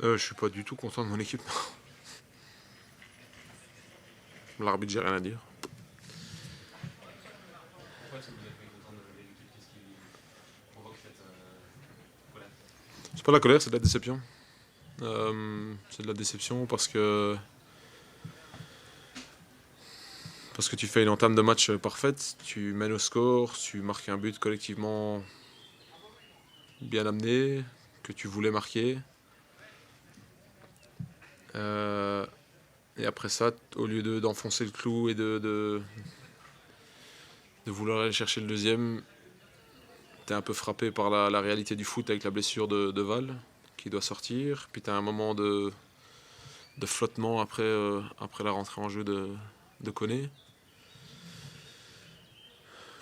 Je suis pas du tout content de mon équipe. L'arbitre, j'ai rien à dire. Pourquoi est-ce que vous n'êtes pas content de l'équipe? Qu'est-ce qui provoque cette colère? C'est pas de la colère, c'est de la déception. C'est de la déception parce que tu fais une entame de match parfaite, tu mènes au score, tu marques un but collectivement bien amené, que tu voulais marquer. Et après ça, au lieu d'enfoncer le clou et de vouloir aller chercher le deuxième, t'es un peu frappé par la réalité du foot avec la blessure de Val qui doit sortir. Puis t'as un moment de flottement après la rentrée en jeu de Koné,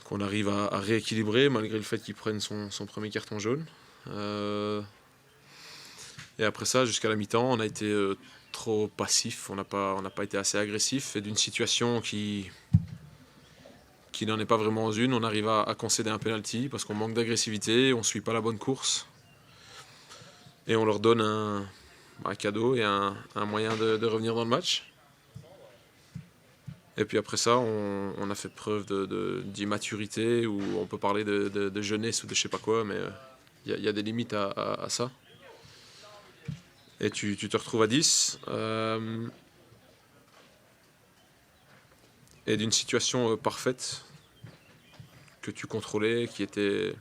qu'on arrive à rééquilibrer malgré le fait qu'il prenne son premier carton jaune. Et après ça, jusqu'à la mi-temps, on a été trop passif, on n'a pas été assez agressif. Et d'une situation qui n'en est pas vraiment une, on arrive à concéder un penalty parce qu'on manque d'agressivité, on ne suit pas la bonne course. Et on leur donne un cadeau et un moyen de revenir dans le match. Et puis après ça, on a fait preuve d'immaturité, ou on peut parler de jeunesse ou de je sais pas quoi, mais il y a des limites à ça. Et tu te retrouves à 10. Et d'une situation parfaite que tu contrôlais, qui était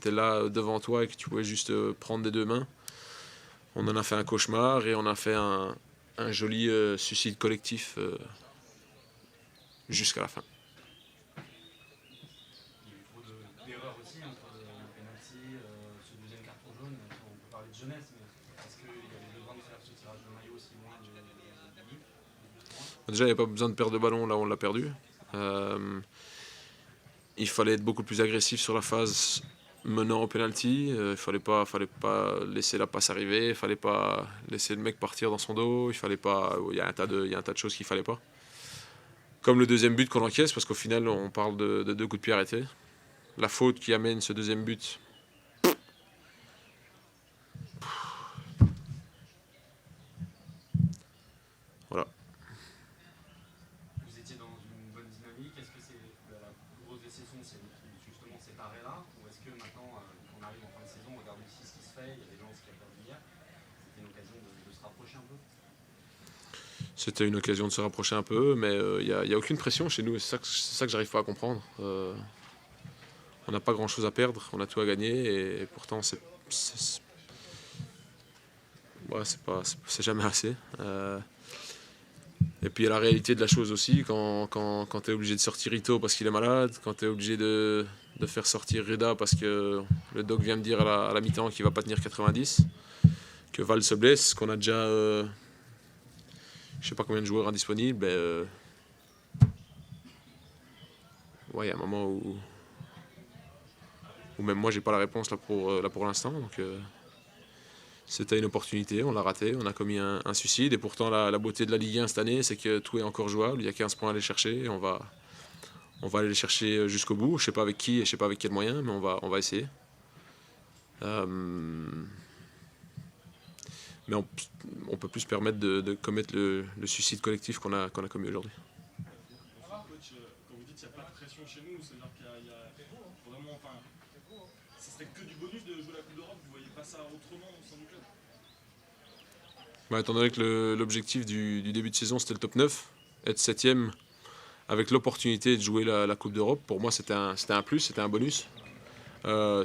là devant toi et que tu pouvais juste prendre des deux mains. On en a fait un cauchemar et on a fait un joli suicide collectif jusqu'à la fin. Il y a eu trop d'erreurs aussi entre le penalty, ce deuxième carton jaune. On peut parler de jeunesse, mais est-ce qu'il y avait besoin de faire ce tirage de maillot aussi loin du but? Déjà, il n'y avait pas besoin de perdre de ballon, là on l'a perdu. Il fallait être beaucoup plus agressif sur la phase menant au penalty. Il fallait pas laisser la passe arriver. Il fallait pas laisser le mec partir dans son dos. Il y a un tas de choses qu'il fallait pas. Comme le deuxième but qu'on encaisse, parce qu'au final on parle de deux coups de pied arrêtés. La faute qui amène ce deuxième but. Voilà. Vous étiez dans une bonne dynamique. Est-ce que c'est la plus grosse déception, c'est justement cet arrêt-là, ou est-ce que maintenant, qu'on arrive en fin de saison, on regarde aussi ce qui se fait, il y a des gens qui a perdu hier, c'était une occasion de se rapprocher un peu? C'était une occasion de se rapprocher un peu, mais il n'y a aucune pression chez nous, et c'est ça que j'arrive pas à comprendre. On n'a pas grand chose à perdre, on a tout à gagner, et pourtant ouais, c'est jamais assez. Et puis il y a la réalité de la chose aussi, quand tu es obligé de sortir Ito parce qu'il est malade, quand tu es obligé de faire sortir Reda parce que le doc vient me dire à la mi-temps qu'il va pas tenir 90, que Val se blesse, qu'on a déjà je sais pas combien de joueurs indisponibles, ouais, il y a un moment où même moi j'ai pas la réponse là pour l'instant. Donc c'était une opportunité, on l'a raté, on a commis un suicide, et pourtant la beauté de la Ligue 1 cette année, c'est que tout est encore jouable, il y a 15 points à aller chercher, et on va aller les chercher jusqu'au bout. Je sais pas avec qui et je sais pas avec quels moyens, mais on va essayer. Mais on peut plus se permettre de commettre le suicide collectif qu'on a commis aujourd'hui. Coach, quand vous dites qu'il n'y a pas de pression chez nous, c'est-à-dire qu'il y a vraiment, enfin, ça serait que du bonus de jouer la Coupe d'Europe, vous voyez pas ça autrement au sein du club? Bah, étant donné que l'objectif du début de saison c'était le top 9, être 7ème avec l'opportunité de jouer la Coupe d'Europe, pour moi c'était un plus, c'était un bonus.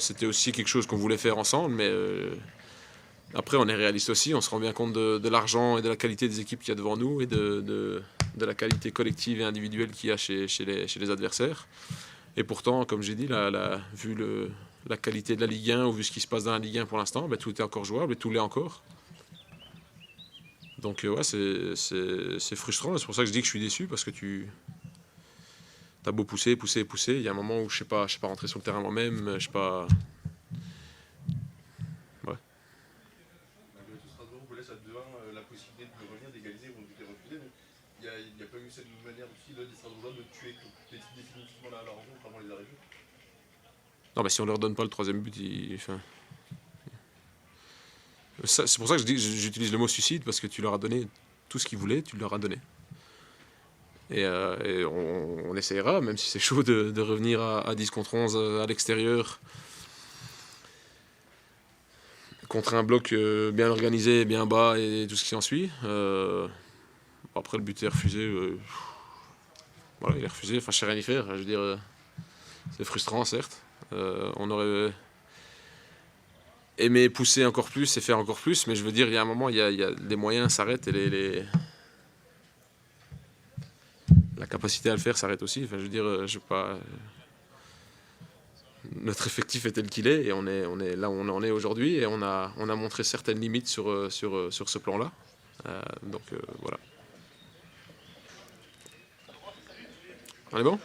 C'était aussi quelque chose qu'on voulait faire ensemble, mais après on est réaliste aussi, on se rend bien compte de l'argent et de la qualité des équipes qu'il y a devant nous, et de la qualité collective et individuelle qu'il y a chez les adversaires. Et pourtant, comme j'ai dit, vu la qualité de la Ligue 1, ou vu ce qui se passe dans la Ligue 1 pour l'instant, tout est encore jouable et tout l'est encore. Donc ouais, c'est frustrant, c'est pour ça que je dis que je suis déçu, parce que t'as beau pousser, il y a un moment où je sais pas rentrer sur le terrain moi-même, je sais pas. Ouais. Malgré tout, Strasbourg vous laisse à 2-1 la possibilité de revenir, d'égaliser, vous avez refusé. Donc il n'y a pas eu cette manière aussi là, des Strasbourgeois de tuer définitivement la rencontre avant les arrêts de jeu? Non, mais si on leur donne pas le troisième but, C'est pour ça que j'utilise le mot suicide, parce que tu leur as donné tout ce qu'ils voulaient, tu leur as donné. Et on essaiera, même si c'est chaud, de revenir à 10 contre 11 à l'extérieur, contre un bloc bien organisé, bien bas et tout ce qui s'ensuit. Après, le but est refusé. Voilà, il est refusé. Enfin, je sais rien y faire. Je veux dire, c'est frustrant, certes. On aurait aimé pousser encore plus et faire encore plus, mais je veux dire, il y a un moment, les moyens s'arrêtent et la capacité à le faire s'arrête aussi. Enfin, je veux dire, je sais pas. Notre effectif est tel qu'il est et on est là où on en est aujourd'hui et on a montré certaines limites sur ce plan-là. Donc voilà. On est bon ?